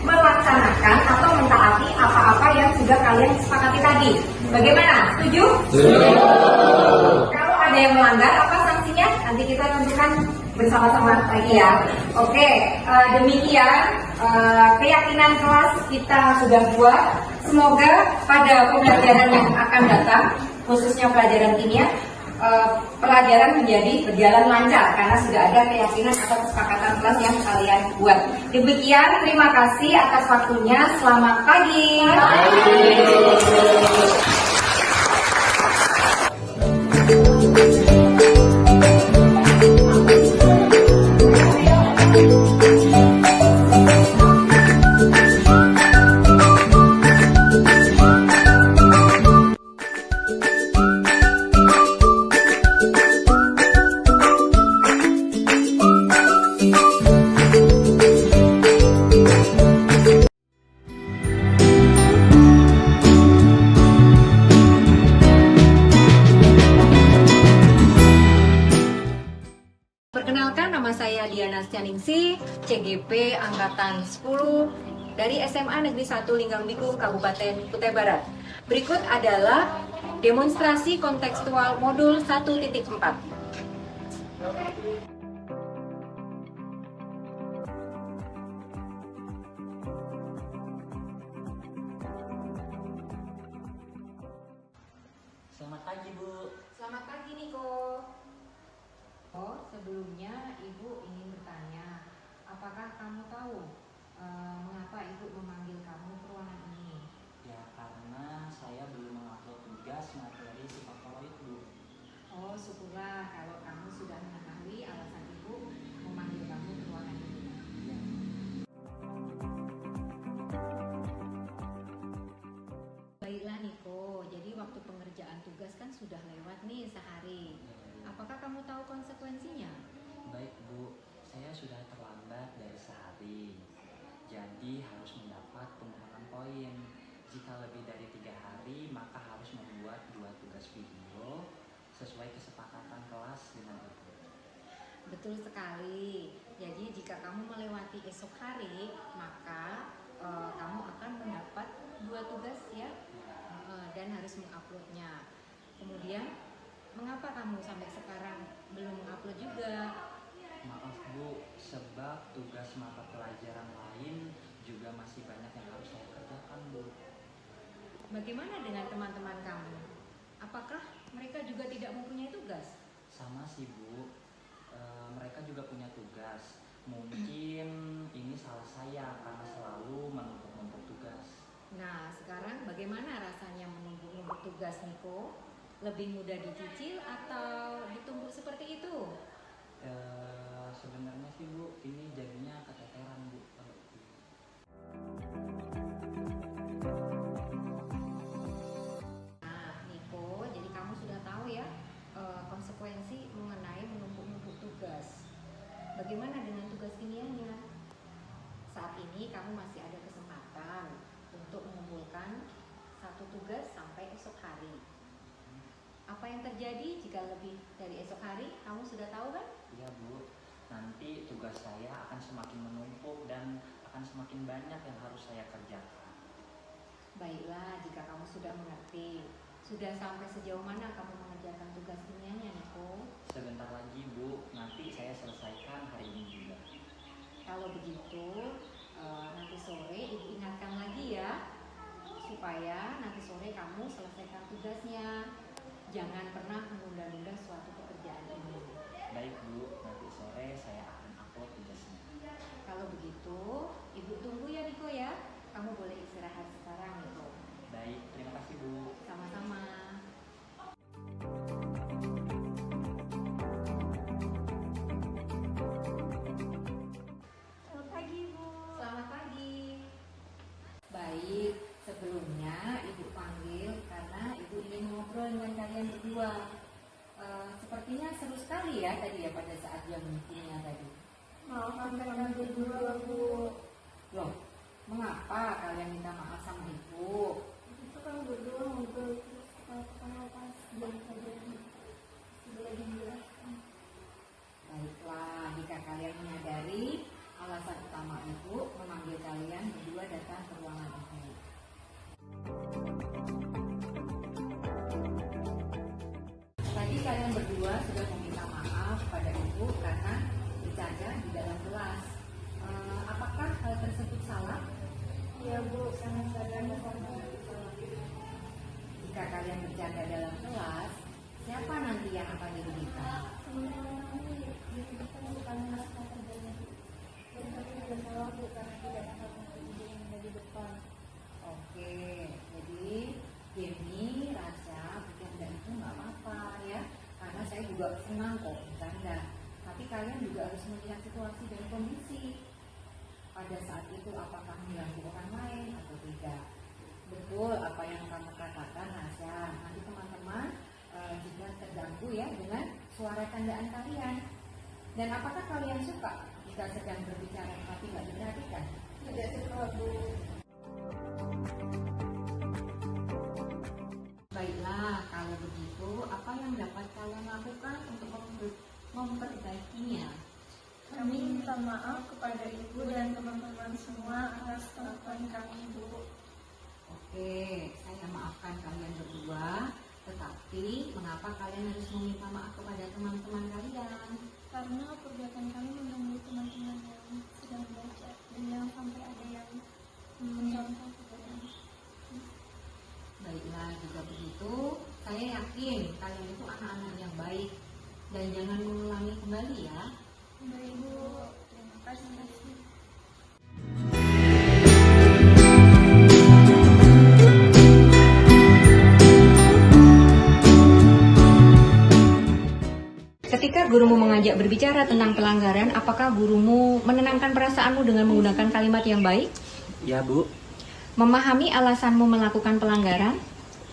A: melaksanakan atau mentaati apa-apa yang sudah kalian sepakati tadi. Bagaimana? Setuju? Kalau ada yang melanggar, apa sanksinya? Nanti kita tentukan bersama-sama lagi ya. Oke, demikian keyakinan kelas kita sudah buat. Semoga pada pembelajaran yang akan datang, khususnya pelajaran kimia, pelajaran menjadi berjalan lancar karena sudah ada keyakinan atau kesepakatan kelas yang kalian buat. Demikian, terima kasih atas waktunya. Selamat pagi. Perkenalkan, nama saya Diana Syaningsih, CGP Angkatan 10 dari SMA Negeri 1 Linggang Bikung, Kabupaten Kutai Barat. Berikut adalah demonstrasi kontekstual modul 1.4.
C: Selamat pagi, Bu.
A: Selamat pagi, Niko. Sebelumnya Ibu ingin bertanya, apakah kamu tahu mengapa Ibu memanggil kamu ke ruangan ini?
C: Ya, karena saya belum mengupload tugas materi psikologi, Bu.
A: Oh, syukurlah kalau kamu sudah mengetahui alasan Ibu memanggil kamu ke ruangan ini. Baiklah Niko, jadi waktu pengerjaan tugas kan sudah lewat nih sehari. Apakah kamu tahu konsekuensinya?
C: Baik, Bu. Saya sudah terlambat dari sehari. Jadi harus mendapat pengurangan poin. Jika lebih dari 3 hari, maka harus membuat 2 tugas video sesuai kesepakatan kelas dengan Ibu.
A: Betul sekali. Jadi jika kamu melewati esok hari, maka kamu akan mendapat 2 tugas ya, dan harus menguploadnya. Kemudian, mengapa kamu sampai sekarang belum mengupload juga?
C: Maaf, Bu, sebab tugas mata pelajaran lain juga masih banyak yang harus saya kerjakan, Bu.
A: Bagaimana dengan teman-teman kamu? Apakah mereka juga tidak mempunyai tugas?
C: Sama sih, Bu. Mereka juga punya tugas. Mungkin ini salah saya karena selalu menumpuk-numpuk tugas.
A: Nah, sekarang bagaimana rasanya menumpuk-numpuk tugas, Niko? Lebih mudah dicicil atau ditumbuk seperti itu?
C: Sebenarnya sih Bu, ini jadinya keteteran Bu.
A: Nah, Niko, jadi kamu sudah tahu ya konsekuensi mengenai menumpuk-numpuk tugas. Bagaimana dengan tugas kimianya? Saat ini kamu masih ada kesempatan untuk mengumpulkan satu tugas sampai esok hari. Apa yang terjadi jika lebih dari esok hari? Kamu sudah tahu kan?
C: Iya Bu, nanti tugas saya akan semakin menumpuk dan akan semakin banyak yang harus saya kerjakan.
A: Baiklah, jika kamu sudah mengerti. Sudah sampai sejauh mana kamu mengerjakan tugas kimianya, Niko?
C: Sebentar lagi Bu, nanti saya selesaikan hari ini juga.
A: Kalau begitu, nanti sore Ibu ingatkan lagi ya, supaya nanti sore kamu selesaikan tugasnya. Jangan pernah menunda-nunda suatu pekerjaan ini.
C: Baik Bu, nanti sore saya akan upload tugasnya.
A: Kalau begitu, Ibu tunggu ya Niko ya. Kamu boleh istirahat sekarang Niko.
C: Baik, terima kasih Bu.
A: Sama-sama.
J: Selamat pagi, Bu.
A: Selamat pagi. Baik, sebelumnya Ibu panggil karena Ibu ingin ngobrol dengan kalian berdua. Sepertinya seru sekali ya tadi ya pada saat jam meetingnya tadi.
J: Maafkan kami berdua, Bu.
A: Loh, mengapa kalian minta maaf sama Ibu?
J: Itu kan berdua ngobrol terus kalau pas jam terjadi sudah dijelaskan.
A: Baiklah, jika kalian menyadari alasan utama Ibu memanggil kalian berdua datang ke ruangan Ibu. Tadi kalian berdua sudah meminta maaf pada Ibu karena bercanda di dalam kelas. Apakah hal tersebut salah?
J: Ya, Bu, sangat sadar karena salah.
A: Jika kalian bercanda dalam kelas, siapa nanti yang akan dirugikan?
J: Teman-teman kami dirugikan bukan naskah kerjanya. Dan kami tidak salah, Bu, karena tidak dapat mengerti yang ada di depan.
A: Oke, jadi Jenny, Raja, bercanda itu nggak apa-apa ya, karena saya juga senang kok bercanda. Tapi kalian juga harus melihat situasi dan kondisi. Pada saat itu apakah mengganggu orang lain atau tidak? Betul apa yang kamu katakan, Raja. Nanti teman-teman juga terganggu ya dengan suara candaan kalian. Dan apakah kalian suka jika sedang berbicara tapi nggak diperhatikan?
J: Tidak suka, Bu.
A: Baiklah, kalau begitu, apa yang dapat kalian lakukan untuk memperbaikinya?
J: Kami minta maaf kepada Ibu dan teman-teman semua atas kelakuan kami, Bu.
A: Oke, saya maafkan kalian berdua, tetapi mengapa kalian harus meminta maaf kepada teman-teman kalian?
J: Karena perbuatan kami mengganggu teman-teman yang sedang belajar dan yang sampai ada yang mencontoh kepada.
A: Baiklah, jika begitu, saya yakin kalian itu anak-anak yang baik dan jangan mengulangi kembali ya.
J: Baik, Bu. Terima kasih.
A: Ketika gurumu mengajak berbicara tentang pelanggaran, apakah gurumu menenangkan perasaanmu dengan menggunakan kalimat yang baik?
C: Ya Bu.
A: Memahami alasanmu melakukan pelanggaran?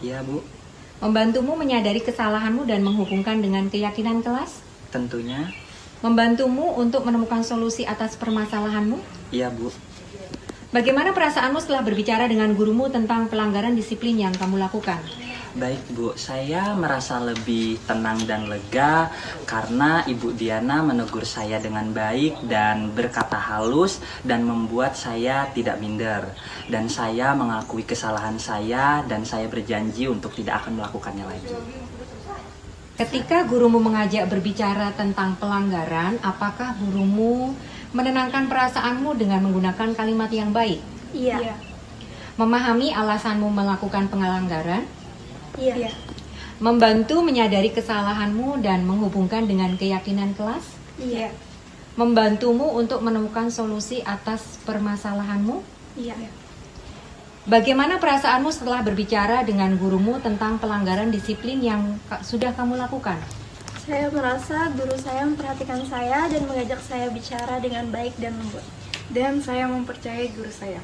C: Ya Bu.
A: Membantumu menyadari kesalahanmu dan menghubungkan dengan keyakinan kelas?
C: Tentunya.
A: Membantumu untuk menemukan solusi atas permasalahanmu?
C: Iya Bu.
A: Bagaimana perasaanmu setelah berbicara dengan gurumu tentang pelanggaran disiplin yang kamu lakukan?
C: Baik Bu, saya merasa lebih tenang dan lega karena Ibu Diana menegur saya dengan baik dan berkata halus dan membuat saya tidak minder. Dan saya mengakui kesalahan saya dan saya berjanji untuk tidak akan melakukannya lagi.
A: Ketika gurumu mengajak berbicara tentang pelanggaran, apakah gurumu menenangkan perasaanmu dengan menggunakan kalimat yang baik?
J: Iya.
A: Memahami alasanmu melakukan pelanggaran?
J: Iya.
A: Membantu menyadari kesalahanmu dan menghubungkan dengan keyakinan kelas?
J: Iya.
A: Membantumu untuk menemukan solusi atas permasalahanmu?
J: Iya.
A: Bagaimana perasaanmu setelah berbicara dengan gurumu tentang pelanggaran disiplin yang sudah kamu lakukan?
K: Saya merasa guru saya memperhatikan saya dan mengajak saya bicara dengan baik dan lembut. Dan saya mempercayai guru saya.